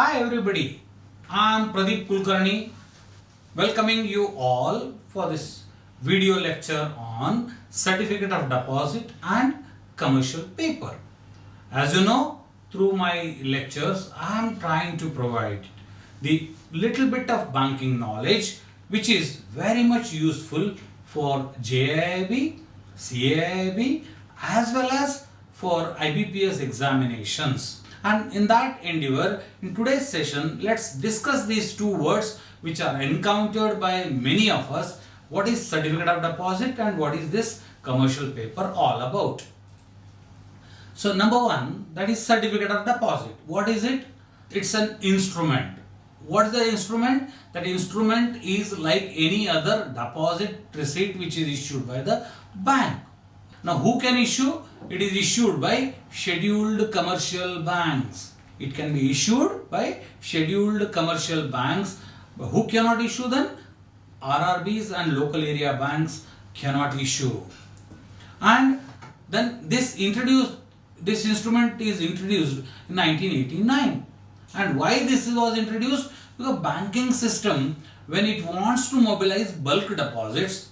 Hi everybody, I am Pradeep Kulkarni, welcoming you all for this video lecture on Certificate of Deposit and Commercial Paper. As you know, through my lectures, I am trying to provide the little bit of banking knowledge which is very much useful for JIIB, CIIB as well as for IBPS examinations. And in that endeavor, in today's session, let's discuss these two words which are encountered by many of us. What is certificate of deposit and what is this commercial paper all about? So number one, that is certificate of deposit. What is it? It's an instrument. What is the instrument? That instrument is like any other deposit receipt which is issued by the bank. Now who can issue? It is issued by scheduled commercial banks. It can be issued by scheduled commercial banks. But who cannot issue then? RRBs and local area banks cannot issue. And then this instrument is introduced in 1989. And why this was introduced? Because banking system, when it wants to mobilize bulk deposits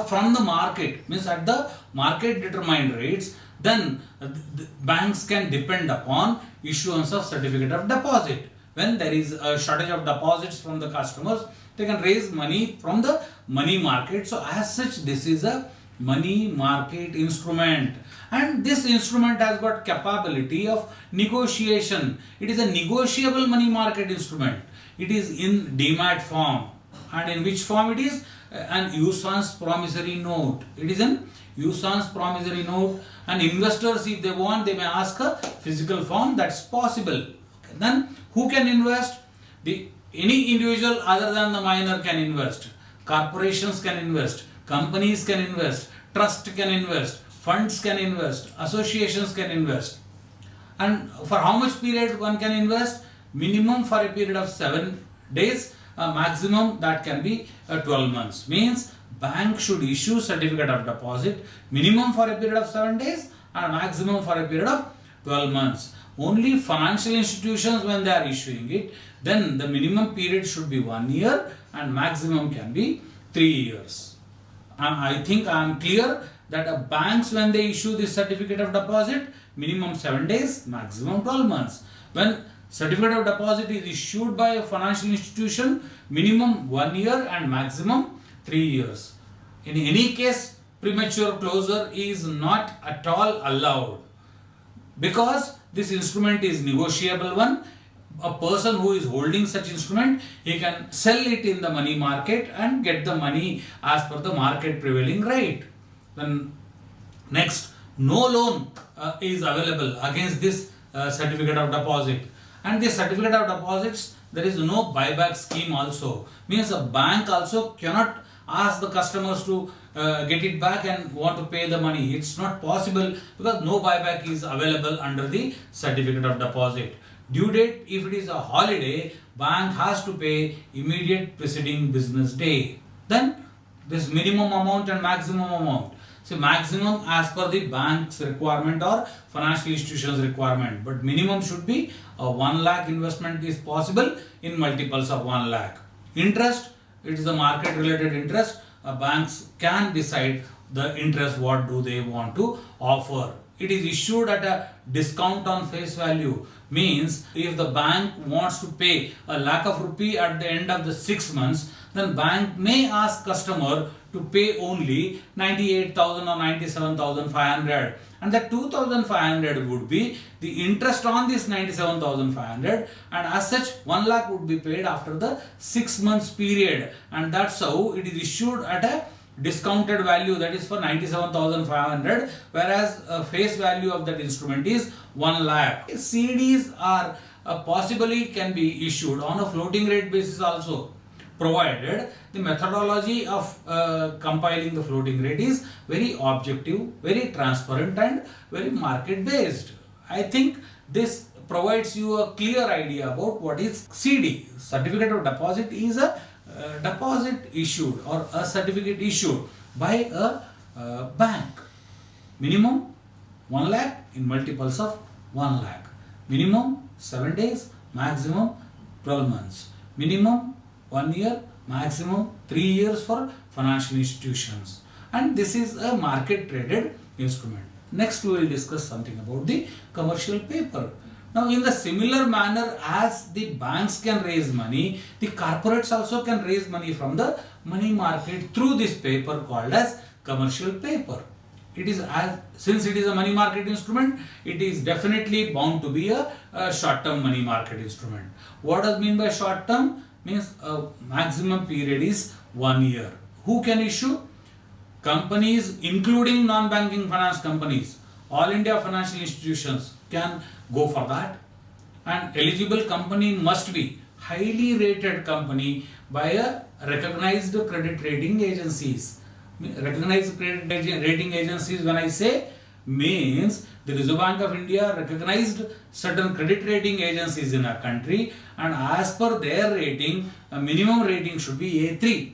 from the market, means at the market determined rates, then the banks can depend upon issuance of certificate of deposit. When there is a shortage of deposits from the customers, they can raise money from the money market. So as such, this is a money market instrument, and this instrument has got capability of negotiation. It is a negotiable money market instrument. It is in demat form. And in which form it is? An usance promissory note. It is an usance promissory note, and investors, if they want, they may ask a physical form. That's possible. Okay. Then who can invest? Any individual other than the minor can invest. Corporations can invest. Companies can invest. Trust can invest. Funds can invest. Associations can invest. And for how much period one can invest? Minimum for a period of 7 days. Maximum that can be 12 months. Means bank should issue certificate of deposit minimum for a period of 7 days and maximum for a period of 12 months. Only financial institutions, when they are issuing it, then the minimum period should be 1 year and maximum can be 3 years. I think I am clear that banks, when they issue this certificate of deposit, minimum 7 days, maximum 12 months. When certificate of deposit is issued by a financial institution, minimum 1 year and maximum 3 years. In any case, premature closure is not at all allowed, because this instrument is negotiable one. A person who is holding such instrument, he can sell it in the money market and get the money as per the market prevailing rate. Then next, no loan is available against this certificate of deposit. And this certificate of deposits, there is no buyback scheme also. Means a bank also cannot ask the customers to get it back and want to pay the money. It's not possible, because no buyback is available under the certificate of deposit. Due date, if it is a holiday, bank has to pay immediate preceding business day. Then this minimum amount and maximum amount. So maximum as per the bank's requirement or financial institution's requirement, but minimum should be a 1 lakh investment is possible in multiples of 1 lakh. Interest, it is the market related interest. Banks can decide the interest what do they want to offer. It is issued at a discount on face value. Means if the bank wants to pay a lakh of rupee at the end of the 6 months, then bank may ask customer to pay only 98,000 or 97,500, and that 2,500 would be the interest on this 97,500, and as such 1 lakh would be paid after the 6 months period, and that's how it is issued at a discounted value, that is for 97,500, whereas face value of that instrument is 1 lakh. CDs are possibly can be issued on a floating rate basis also, provided the methodology of compiling the floating rate is very objective, very transparent and very market based. I think this provides you a clear idea about what is CD. Certificate of deposit is a deposit issued or a certificate issued by a bank. Minimum 1 lakh in multiples of 1 lakh. Minimum 7 days, maximum 12 months. Minimum 1 year, maximum 3 years for financial institutions. And this is a market traded instrument. Next we will discuss something about the commercial paper. Now in the similar manner as the banks can raise money, the corporates also can raise money from the money market through this paper called as commercial paper. It is since it is a money market instrument, it is definitely bound to be a short-term money market instrument. What does mean by short-term? Means a maximum period is 1 year. Who can issue? Companies including non-banking finance companies, all India financial institutions can go for that, and eligible company must be highly rated company by a recognized credit rating agencies. Recognized credit rating agencies, when I say, means the Reserve Bank of India recognized certain credit rating agencies in our country, and as per their rating, a minimum rating should be A3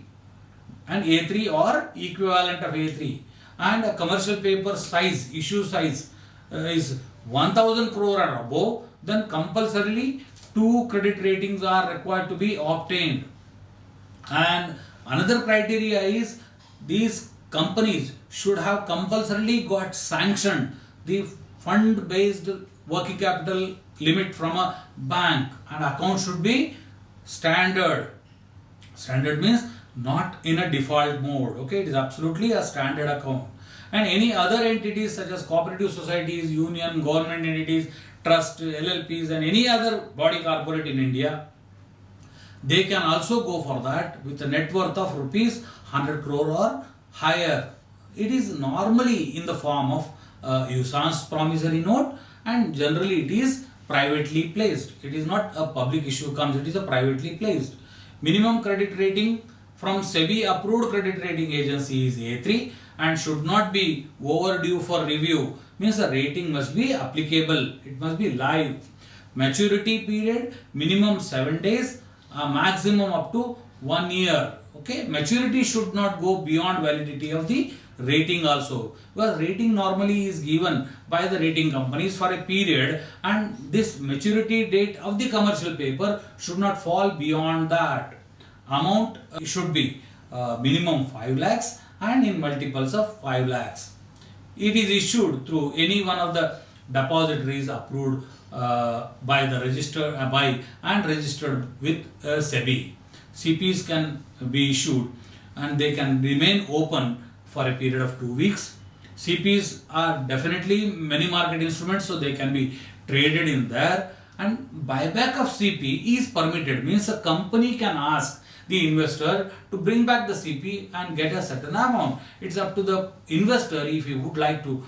and A3 or equivalent of A3, and a commercial paper size, issue size is 1000 crore or above, then compulsorily 2 credit ratings are required to be obtained. And another criteria is these companies should have compulsorily got sanctioned the fund based working capital limit from a bank, and account should be standard. Standard means not in a default mode. Okay, it is absolutely a standard account. And any other entities such as cooperative societies, union, government entities, trust, LLPs and any other body corporate in India, they can also go for that with a net worth of rupees 100 crore or higher. It is normally in the form of usance promissory note, and generally it is privately placed. It is not a public issue comes, it is a privately placed. Minimum credit rating from SEBI approved credit rating agency is A3 and should not be overdue for review. Means the rating must be applicable, it must be live. Maturity period minimum 7 days, maximum up to 1 year. Okay, maturity should not go beyond validity of the rating also, because rating normally is given by the rating companies for a period, and this maturity date of the commercial paper should not fall beyond that. Amount should be minimum 5 lakhs and in multiples of 5 lakhs. It is issued through any one of the depositories approved by the registered and registered with SEBI. CPs can be issued and they can remain open for a period of 2 weeks. CPs are definitely money market instruments, so they can be traded in there, and buyback of CP is permitted. Means a company can ask the investor to bring back the CP and get a certain amount. It's up to the investor. If he would like to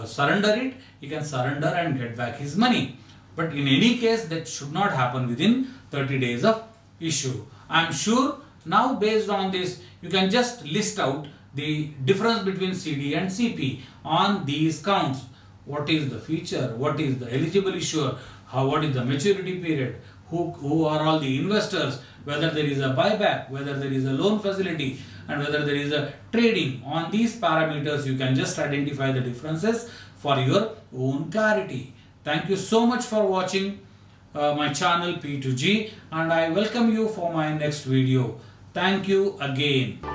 surrender it, he can surrender and get back his money. But in any case, that should not happen within 30 days of issue. I am sure now, based on this, you can just list out the difference between CD and CP on these counts. What is the feature? What is the eligible issuer? What is the maturity period? Who are all the investors? Whether there is a buyback, whether there is a loan facility, and whether there is a trading. On these parameters, you can just identify the differences for your own clarity. Thank you so much for watching my channel P2G, and I welcome you for my next video. Thank you again.